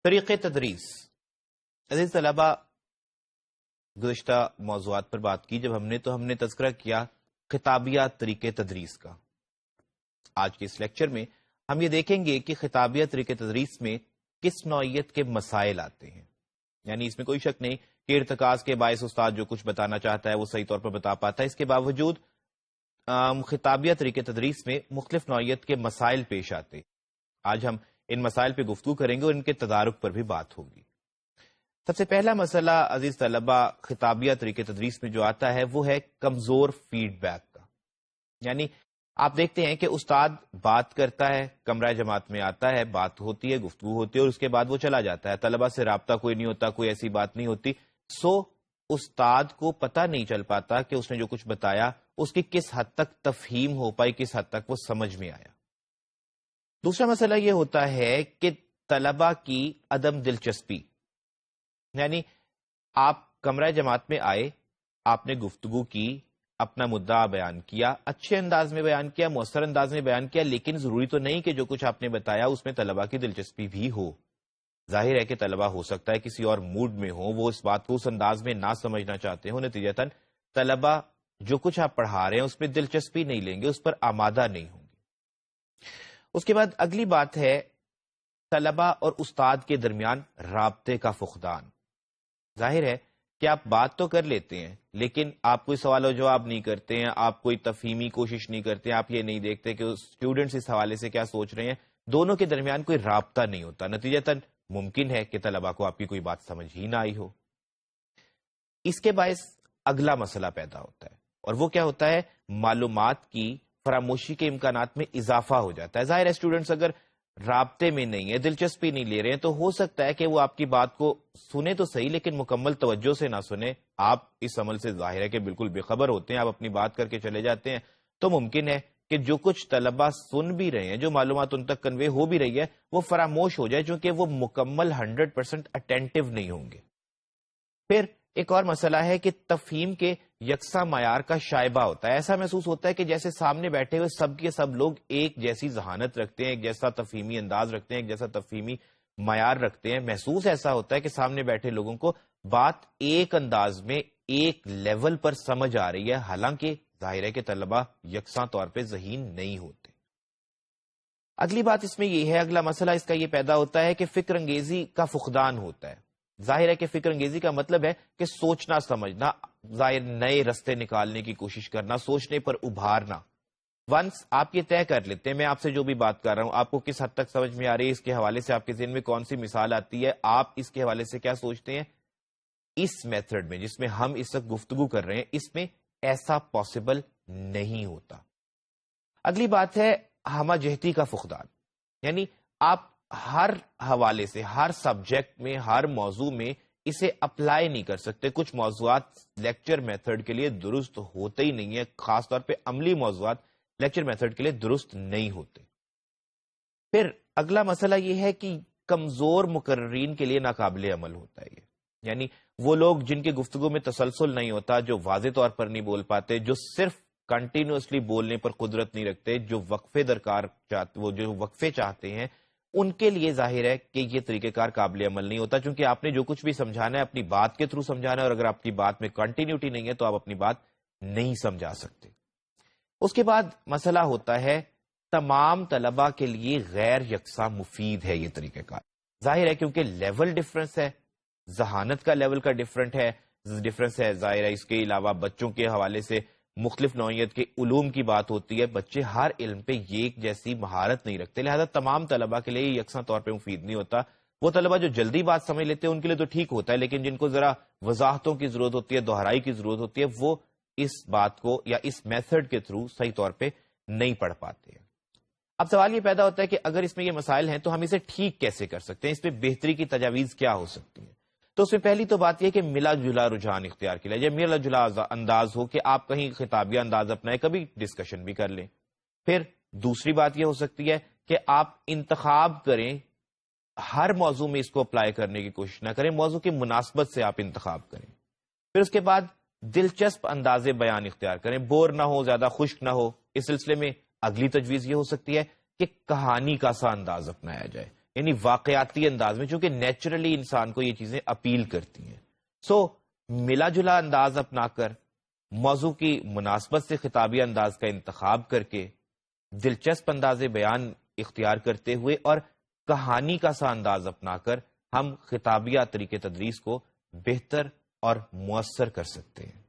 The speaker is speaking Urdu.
طریقہ تدریس. عزیز طلبہ، گزشتہ موضوعات پر بات کی جب ہم نے تذکرہ کیا خطابیات طریقہ تدریس کا. آج کے اس لیکچر میں ہم یہ دیکھیں گے کہ خطابیات طریقہ تدریس میں کس نوعیت کے مسائل آتے ہیں. یعنی اس میں کوئی شک نہیں کہ ارتکاز کے باعث استاد جو کچھ بتانا چاہتا ہے وہ صحیح طور پر بتا پاتا ہے. اس کے باوجود خطابیات طریقہ تدریس میں مختلف نوعیت کے مسائل پیش آتے. آج ہم ان مسائل پہ گفتگو کریں گے اور ان کے تدارک پر بھی بات ہوگی. سب سے پہلا مسئلہ عزیز طلبہ خطابیات طریقہ تدریس میں جو آتا ہے وہ ہے کمزور فیڈ بیک کا. یعنی آپ دیکھتے ہیں کہ استاد بات کرتا ہے، کمرہ جماعت میں آتا ہے، بات ہوتی ہے، گفتگو ہوتی ہے اور اس کے بعد وہ چلا جاتا ہے. طلبہ سے رابطہ کوئی نہیں ہوتا، کوئی ایسی بات نہیں ہوتی. استاد کو پتہ نہیں چل پاتا کہ اس نے جو کچھ بتایا اس کی کس حد تک تفہیم ہو پائی، کس حد تک وہ سمجھ میں آیا. دوسرا مسئلہ یہ ہوتا ہے کہ طلبہ کی عدم دلچسپی. یعنی آپ کمرہ جماعت میں آئے، آپ نے گفتگو کی، اپنا مدعا بیان کیا، اچھے انداز میں بیان کیا، مؤثر انداز میں بیان کیا، لیکن ضروری تو نہیں کہ جو کچھ آپ نے بتایا اس میں طلبہ کی دلچسپی بھی ہو. ظاہر ہے کہ طلبہ ہو سکتا ہے کسی اور موڈ میں ہو، وہ اس بات کو اس انداز میں نہ سمجھنا چاہتے ہوں، نتیجتاً طلبہ جو کچھ آپ پڑھا رہے ہیں اس میں دلچسپی نہیں لیں گے، اس پر آمادہ نہیں ہوں گے. اس کے بعد اگلی بات ہے طلبہ اور استاد کے درمیان رابطے کا فقدان. ظاہر ہے کہ آپ بات تو کر لیتے ہیں لیکن آپ کوئی سوال و جواب نہیں کرتے ہیں، آپ کوئی تفہیمی کوشش نہیں کرتے ہیں، آپ یہ نہیں دیکھتے کہ اسٹوڈنٹس اس حوالے سے کیا سوچ رہے ہیں. دونوں کے درمیان کوئی رابطہ نہیں ہوتا، نتیجتاً ممکن ہے کہ طلبہ کو آپ کی کوئی بات سمجھ ہی نہ آئی ہو. اس کے باعث اگلا مسئلہ پیدا ہوتا ہے اور وہ کیا ہوتا ہے؟ معلومات کی فراموشی کے امکانات میں اضافہ ہو جاتا ہے. ظاہر ہے اسٹوڈنٹس اگر رابطے میں نہیں ہے، دلچسپی نہیں لے رہے ہیں، تو ہو سکتا ہے کہ وہ آپ کی بات کو سنے تو صحیح لیکن مکمل توجہ سے نہ سنے. آپ اس عمل سے ظاہر ہے کہ بالکل بے خبر ہوتے ہیں، آپ اپنی بات کر کے چلے جاتے ہیں. تو ممکن ہے کہ جو کچھ طلبہ سن بھی رہے ہیں، جو معلومات ان تک کنوے ہو بھی رہی ہے، وہ فراموش ہو جائے چونکہ وہ مکمل 100% اٹینٹو نہیں ہوں گے. پھر ایک اور مسئلہ ہے کہ تفہیم کے یکساں معیار کا شائبہ ہوتا ہے. ایسا محسوس ہوتا ہے کہ جیسے سامنے بیٹھے ہوئے سب کے سب لوگ ایک جیسی ذہانت رکھتے ہیں، ایک جیسا تفہیمی انداز رکھتے ہیں، ایک جیسا تفہیمی معیار رکھتے ہیں. محسوس ایسا ہوتا ہے کہ سامنے بیٹھے لوگوں کو بات ایک انداز میں ایک لیول پر سمجھ آ رہی ہے، حالانکہ ظاہر ہے کہ طلبہ یکساں طور پہ ذہین نہیں ہوتے. اگلی بات اس میں یہ ہے، اگلا مسئلہ اس کا یہ پیدا ہوتا ہے کہ فکر انگیزی کا فقدان ہوتا ہے. ظاہر ہے کہ فکر انگیزی کا مطلب ہے کہ سوچنا سمجھنا، ظاہر نئے رستے نکالنے کی کوشش کرنا، سوچنے پر ابھارنا. ونس آپ یہ طے کر لیتے ہیں میں آپ سے جو بھی بات کر رہا ہوں آپ کو کس حد تک سمجھ میں آ رہی ہے، اس کے حوالے سے آپ کے ذہن میں کون سی مثال آتی ہے، آپ اس کے حوالے سے کیا سوچتے ہیں. اس میتھڈ میں جس میں ہم اس وقت گفتگو کر رہے ہیں اس میں ایسا پاسبل نہیں ہوتا. اگلی بات ہے ہمہ جہتی کا فقدان. یعنی آپ ہر حوالے سے، ہر سبجیکٹ میں، ہر موضوع میں اسے اپلائی نہیں کر سکتے. کچھ موضوعات لیکچر میتھڈ کے لیے درست ہوتے ہی نہیں ہیں، خاص طور پہ عملی موضوعات لیکچر میتھڈ کے لیے درست نہیں ہوتے. پھر اگلا مسئلہ یہ ہے کہ کمزور مقررین کے لیے ناقابل عمل ہوتا ہے. یعنی وہ لوگ جن کے گفتگو میں تسلسل نہیں ہوتا، جو واضح طور پر نہیں بول پاتے، جو صرف کنٹینیوسلی بولنے پر قدرت نہیں رکھتے، جو وقفے جو وقفے چاہتے ہیں، ان کے لیے ظاہر ہے کہ یہ طریقہ کار قابل عمل نہیں ہوتا، چونکہ آپ نے جو کچھ بھی سمجھانا ہے اپنی بات کے تھرو سمجھانا ہے، اور اگر آپ کی بات میں کنٹینیوٹی نہیں ہے تو آپ اپنی بات نہیں سمجھا سکتے. اس کے بعد مسئلہ ہوتا ہے تمام طلبہ کے لیے غیر یکساں مفید ہے یہ طریقہ کار. ظاہر ہے کیونکہ لیول ڈفرنس ہے، ذہانت کا لیول کا ڈفرنٹ ہے، ڈفرنس ہے. ظاہر ہے اس کے علاوہ بچوں کے حوالے سے مختلف نوعیت کے علوم کی بات ہوتی ہے، بچے ہر علم پہ ایک جیسی مہارت نہیں رکھتے، لہذا تمام طلبہ کے لیے یکساں طور پہ مفید نہیں ہوتا. وہ طلبہ جو جلدی بات سمجھ لیتے ہیں ان کے لیے تو ٹھیک ہوتا ہے، لیکن جن کو ذرا وضاحتوں کی ضرورت ہوتی ہے، دہرائی کی ضرورت ہوتی ہے، وہ اس بات کو یا اس میتھڈ کے تھرو صحیح طور پہ نہیں پڑھ پاتے ہیں. اب سوال یہ پیدا ہوتا ہے کہ اگر اس میں یہ مسائل ہیں تو ہم اسے ٹھیک کیسے کر سکتے ہیں، اس پہ بہتری کی تجاویز کیا ہو سکتی ہیں. تو اس میں پہلی تو بات یہ کہ ملا جلا رجحان اختیار کیا جائے، ملا جلا انداز ہو کہ آپ کہیں خطابیہ انداز اپنائیں، کبھی ڈسکشن بھی کر لیں. پھر دوسری بات یہ ہو سکتی ہے کہ آپ انتخاب کریں، ہر موضوع میں اس کو اپلائی کرنے کی کوشش نہ کریں، موضوع کی مناسبت سے آپ انتخاب کریں. پھر اس کے بعد دلچسپ انداز بیان اختیار کریں، بور نہ ہو، زیادہ خشک نہ ہو. اس سلسلے میں اگلی تجویز یہ ہو سکتی ہے کہ کہانی کا سا انداز اپنایا جائے. یعنی واقعاتی انداز میں، چونکہ نیچرلی انسان کو یہ چیزیں اپیل کرتی ہیں. سو ملا جلا انداز اپنا کر، موضوع کی مناسبت سے خطابی انداز کا انتخاب کر کے، دلچسپ انداز بیان اختیار کرتے ہوئے اور کہانی کا سا انداز اپنا کر ہم خطابیہ طریقے تدریس کو بہتر اور مؤثر کر سکتے ہیں.